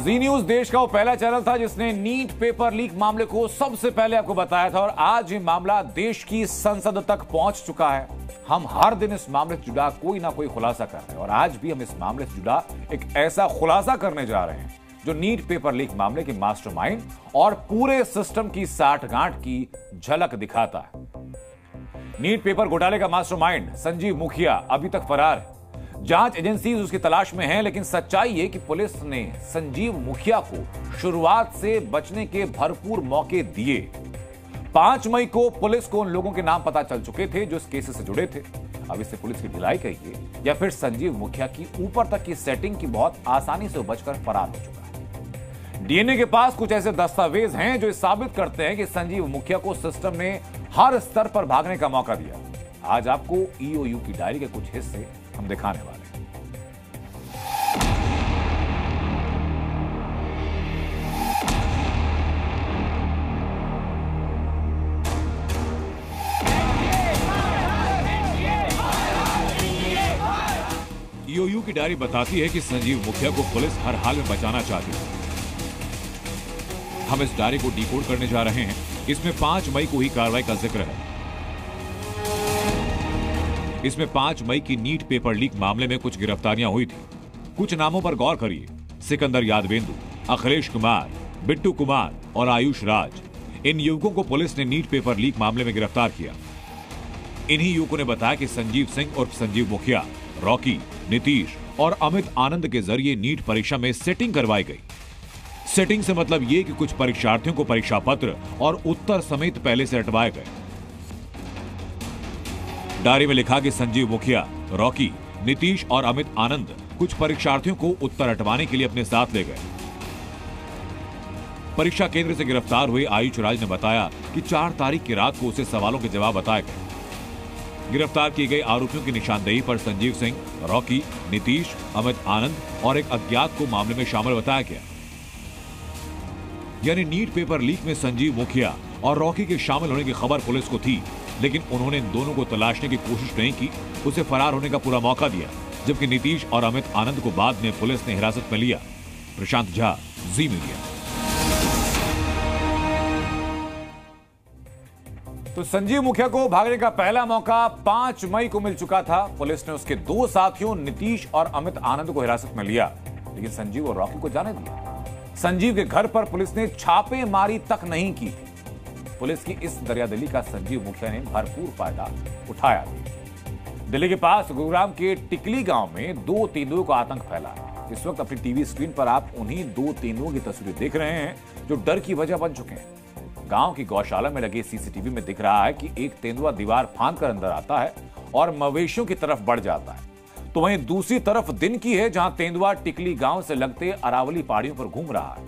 जी news देश का वो पहला चैनल था जिसने नीट पेपर लीक मामले को सबसे पहले आपको बताया था और आज ये मामला देश की संसद तक पहुंच चुका है। हम हर दिन इस मामले से जुड़ा कोई ना कोई खुलासा कर रहे हैं और आज भी हम इस मामले से जुड़ा एक ऐसा खुलासा करने जा रहे हैं जो नीट पेपर लीक मामले के मास्टरमाइंड और पूरे सिस्टम की साठगांठ की झलक दिखाता है। नीट पेपर घोटाले का मास्टरमाइंड संजीव मुखिया अभी तक फरार है। जांच एजेंसी उसकी तलाश में है, लेकिन सच्चाई है कि पुलिस ने संजीव मुखिया को शुरुआत से बचने के भरपूर मौके दिए। 5 मई को पुलिस को उन लोगों के नाम पता चल चुके थे जो इस केस से जुड़े थे। अब इसे पुलिस की ढिलाई कहिए या फिर संजीव मुखिया की ऊपर तक की सेटिंग की बहुत आसानी से बचकर फरार हो चुका है। डीएनए के पास कुछ ऐसे दस्तावेज हैं जो साबित करते हैं कि संजीव मुखिया को सिस्टम ने हर स्तर पर भागने का मौका दिया। आज आपको ईओयू की डायरी के कुछ हिस्से हम दिखाने वाले हैं। ईओयू की डायरी बताती है कि संजीव मुखिया को पुलिस हर हाल में बचाना चाहती है। हम इस डायरी को डिकोड करने जा रहे हैं। इसमें 5 मई को ही कार्रवाई का जिक्र है। इसमें 5 मई की नीट पेपर लीक मामले में कुछ गिरफ्तारियां हुई थी। कुछ नामों पर गौर करिए। सिकंदर यादवेंदु, अखिलेश कुमार, बिट्टू कुमार और आयुष राज। इन युवकों को पुलिस ने नीट पेपर लीक मामले में गिरफ्तार किया। इन्हीं युवकों ने बताया कि संजीव सिंह और संजीव मुखिया, रॉकी, नीतीश और अमित आनंद के जरिए नीट परीक्षा में सेटिंग करवाई गई। सेटिंग से मतलब यह कि कुछ परीक्षार्थियों को परीक्षा पत्र और उत्तर समेत पहले से हटवाए गए। डायरी में लिखा कि संजीव मुखिया, रॉकी, नीतीश और अमित आनंद कुछ परीक्षार्थियों को उत्तर हटवाने के लिए अपने साथ ले गए। परीक्षा केंद्र से गिरफ्तार हुए आयुष राज ने बताया कि 4 तारीख की रात को उसे सवालों के जवाब बताए गए। गिरफ्तार किए गए आरोपियों की निशानदेही पर संजीव सिंह, रॉकी, नीतीश, अमित आनंद और एक अज्ञात को मामले में शामिल बताया गया। यानी नीट पेपर लीक में संजीव मुखिया और रॉकी के शामिल होने की खबर पुलिस को थी, लेकिन उन्होंने इन दोनों को तलाशने की कोशिश नहीं की, उसे फरार होने का पूरा मौका दिया। जबकि नीतीश और अमित आनंद को बाद में पुलिस ने हिरासत में लिया। प्रशांत झा, जी मीडिया। तो संजीव मुखिया को भागने का पहला मौका 5 मई को मिल चुका था। पुलिस ने उसके 2 साथियों नीतीश और अमित आनंद को हिरासत में लिया, लेकिन संजीव और रॉकी को जाने दिया। संजीव के घर पर पुलिस ने छापेमारी तक नहीं की। पुलिस की इस दरियादिली का संजीव मुखिया ने भरपूर फायदा उठाया। दिल्ली के पास गुरुग्राम के टिकली गांव में 2 तेंदुओं का आतंक फैला। इस वक्त अपनी टीवी स्क्रीन पर आप उन्हीं 2 तेंदुओं की तस्वीर देख रहे हैं जो डर की वजह बन चुके हैं। गांव की गौशाला में लगे सीसीटीवी में दिख रहा है कि एक तेंदुआ दीवार फांदकर अंदर आता है और मवेशियों की तरफ बढ़ जाता है। तो वहीं दूसरी तरफ दिन की है जहां तेंदुआ टिकली गांव से लगते अरावली पहाड़ियों पर घूम रहा है।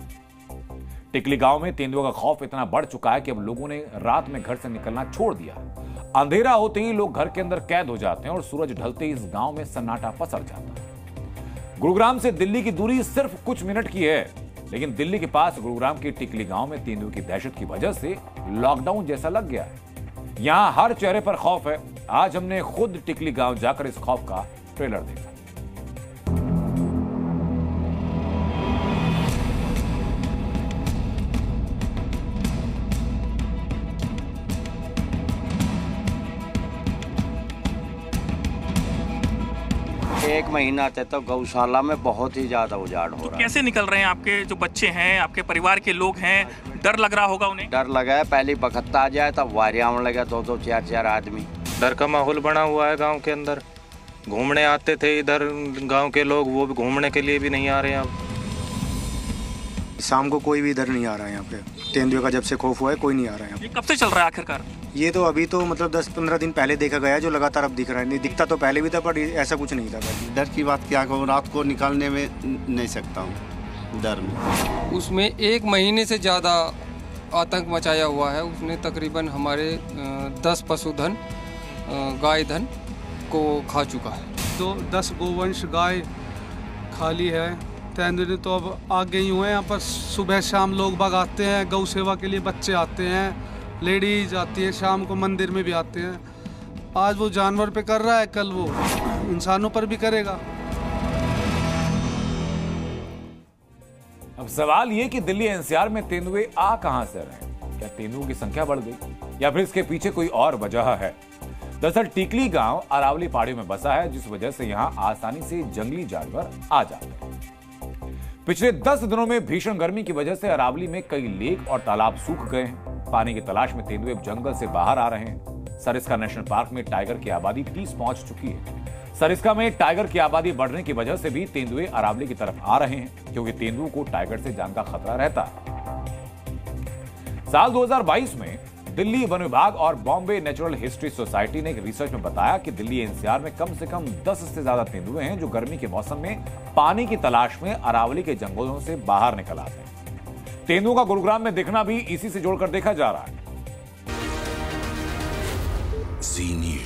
टिकली गांव में तेंदुआ का खौफ इतना बढ़ चुका है कि अब लोगों ने रात में घर से निकलना छोड़ दिया। अंधेरा होते ही लोग घर के अंदर कैद हो जाते हैं और सूरज ढलते ही इस गांव में सन्नाटा पसर जाता है। गुरुग्राम से दिल्ली की दूरी सिर्फ कुछ मिनट की है, लेकिन दिल्ली के पास गुरुग्राम के टिकली गांव में तेंदुए की दहशत की वजह से लॉकडाउन जैसा लग गया है। यहां हर चेहरे पर खौफ है। आज हमने खुद टिकली गांव जाकर इस खौफ का ट्रेलर देखा। एक महीना से तो गौशाला में बहुत ही ज्यादा उजाड़ हो रहा है। कैसे निकल रहे हैं? आपके जो बच्चे हैं, आपके परिवार के लोग हैं, डर लग रहा होगा उन्हें? डर लगा है। पहले बखत्ता आ जाए तब वारियां में लगे 2-2, 4-4 आदमी। डर का माहौल बना हुआ है गांव के अंदर। घूमने आते थे इधर गांव के लोग, वो भी घूमने के लिए भी नहीं आ रहे हैं अब। शाम को कोई भी इधर नहीं आ रहा है। यहाँ पे तेंदुए का जब से खौफ हुआ है कोई नहीं आ रहा है। ये कब से चल रहा है आखिरकार? ये तो अभी तो मतलब 10-15 दिन पहले देखा गया, जो लगातार अब दिख रहा है। नहीं दिखता तो पहले भी था, पर ऐसा कुछ नहीं था पहले। डर की बात क्या कहूँ, रात को निकालने में नहीं सकता हूँ डर में। उसमें 1 महीने से ज़्यादा आतंक मचाया हुआ है। उसने तकरीबन हमारे 10 पशुधन, गाय धन को खा चुका है। तो 10 गोवंश गाय खाली है। तेंदुए तो अब आ गई हुए हैं। यहाँ पर सुबह शाम लोग बाग आते हैं, गौ सेवा के लिए बच्चे आते हैं, लेडीज आती है, शाम को मंदिर में भी आते हैं। आज वो जानवर पे कर रहा है, कल वो इंसानों पर भी करेगा। अब सवाल ये कि दिल्ली एनसीआर में तेंदुए आ कहां से रहे? क्या तेंदुओं की संख्या बढ़ गई या फिर इसके पीछे कोई और वजह है? दरअसल टिकली गांव अरावली पहाड़ियों में बसा है, जिस वजह से यहां आसानी से जंगली जानवर आ जाते हैं। पिछले 10 दिनों में भीषण गर्मी की वजह से अरावली में कई लेक और तालाब सूख गए हैं। पानी की तलाश में तेंदुए जंगल से बाहर आ रहे हैं। सरिस्का नेशनल पार्क में टाइगर की आबादी 30 पहुंच चुकी है। सरिस्का में टाइगर की आबादी बढ़ने की वजह से भी तेंदुए अरावली की तरफ आ रहे हैं, क्योंकि तेंदुओं को टाइगर से जान का खतरा रहता है। साल 2022 में दिल्ली वन विभाग और बॉम्बे नेचुरल हिस्ट्री सोसाइटी ने एक रिसर्च में बताया कि दिल्ली एनसीआर में कम से कम 10 से ज्यादा तेंदुए हैं जो गर्मी के मौसम में पानी की तलाश में अरावली के जंगलों से बाहर निकल आते हैं। तेंदुओं का गुरुग्राम में दिखना भी इसी से जोड़कर देखा जा रहा है। जी न्यूज़।